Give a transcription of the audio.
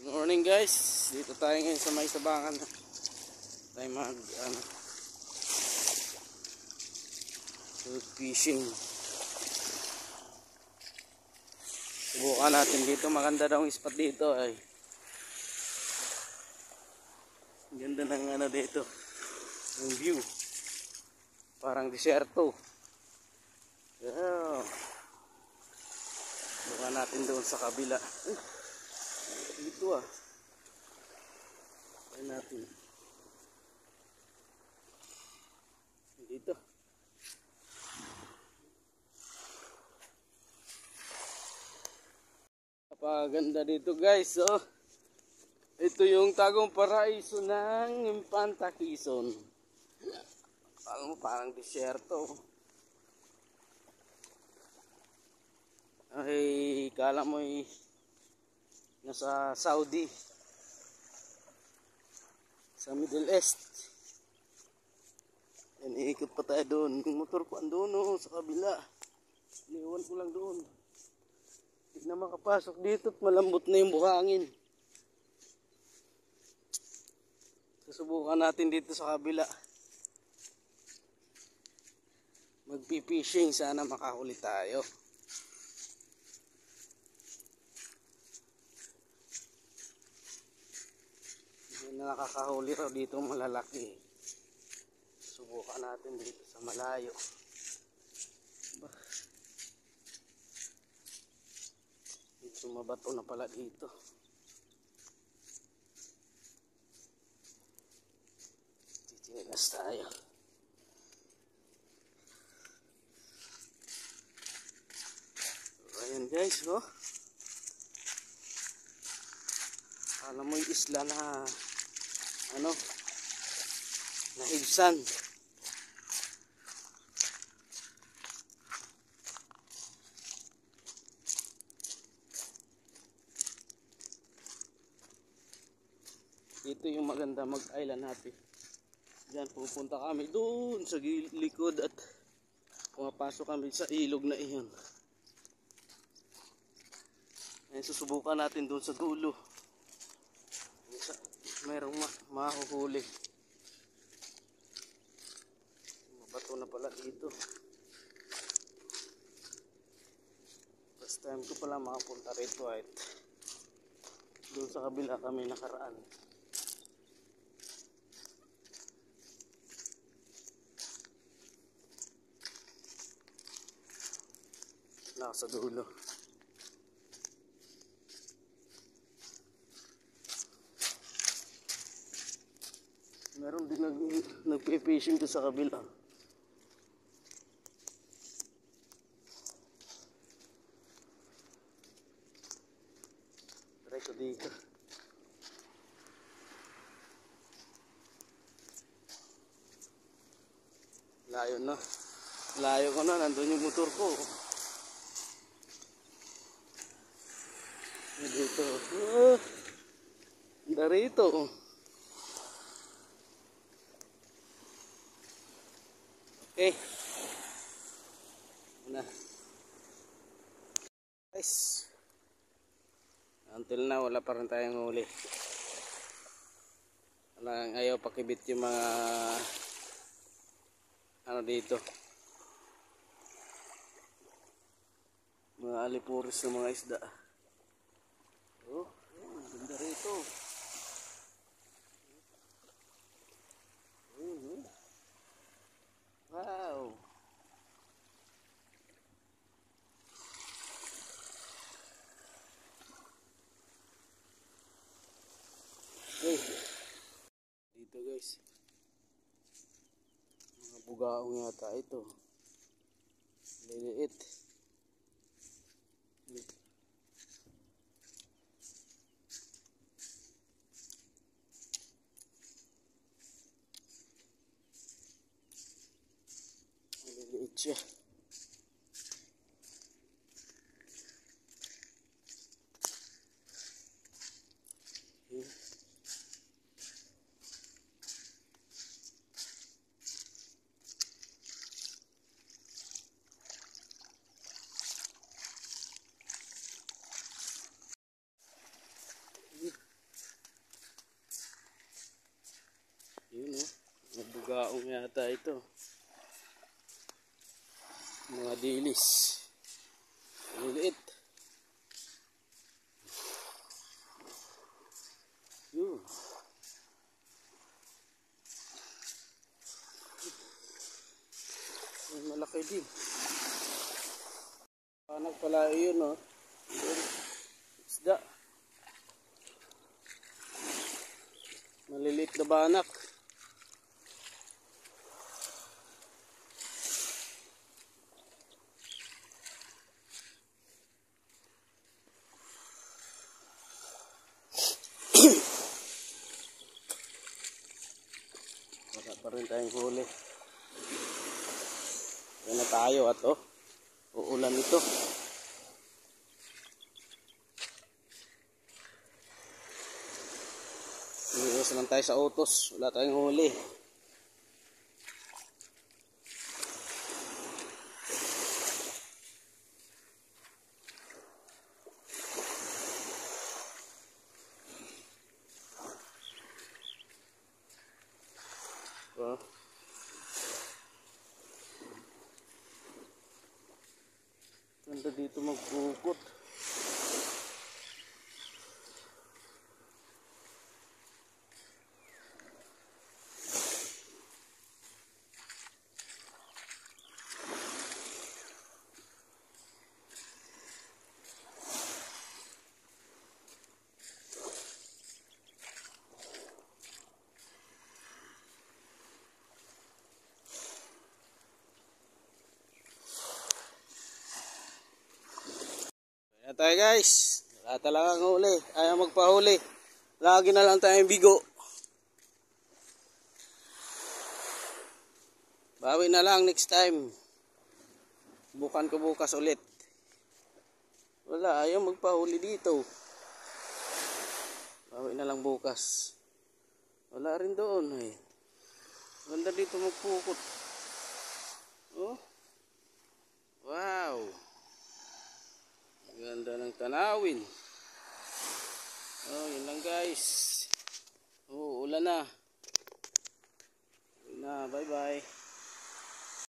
Good morning guys, dito tayo ngayon sa may sabangan. Tayo food fishing. Subukan natin dito, maganda daw ang spot dito ay. Ganda ng dito, yung view. Parang disyerto. Subukan natin doon sa kabila. Dito Ayan natin. Dito. Napakaganda dito guys. Ito yung Tagum Paraiso ng Infanta Quezon. Parang disyerto. Ay, kala mo nasa Saudi, sa Middle East. Yan, iikot pa tayo doon. Yung motor ko andun sa kabila. Iniwan ko lang doon. Hindi na makapasok dito at malambot na yung buhangin. Susubukan natin dito sa kabila. Magpipishing, sana makahuli tayo. Nakakahuli raw dito malalaki. Subukan natin dito sa malayo. Dito mabato na pala dito. Titigas tayo. Ayan guys, alam mo yung isla na nahigsan. Dito yung maganda mag-island natin. Diyan pupunta kami doon sa likod at pumapasok kami sa ilog na iyon. Ayan, susubukan natin doon sa dulo. Merong mahuhuli. Mabato na pala dito. First time ko pala makapunta rito at doon sa kabila kami nakaraan. Nasa dulo. Meron din nagpe-fishing to sa kabila. Try ko dito. Layo na. Layo ko na. Nandun yung motor ko. Dito. Darito. Okay. Una. Guys. Until now wala pa rin tayong huli. Ayaw pakibit yung mga dito. Mga alipuris ng mga isda. Ganda rito. Wow. Dito guys. Mga bugaong yata ito. Liliit. Liliit siya. yata ito. Mga dilis. Maliliit. Yun. Malaki din. Anak pala yun, no? Isda. Maliliit na banak. Wala pa rin tayong huli. Yan na tayo at uulan ito. Iwas lang tayo sa utos. Wala tayong huli. Ganda dito magpukot. Kaya tayo guys, wala talagang huli, ayaw magpahuli. Lagi na lang tayong bigo. Bawi na lang next time. Bukan ko bukas ulit. Wala, ayaw magpahuli dito. Bawi na lang bukas. Wala rin doon eh. Ganda dito magpukot. Oh. Wow. Ganda ng tanawin. Oh, yun lang guys. Oh, ulan na. Ulan na, bye bye.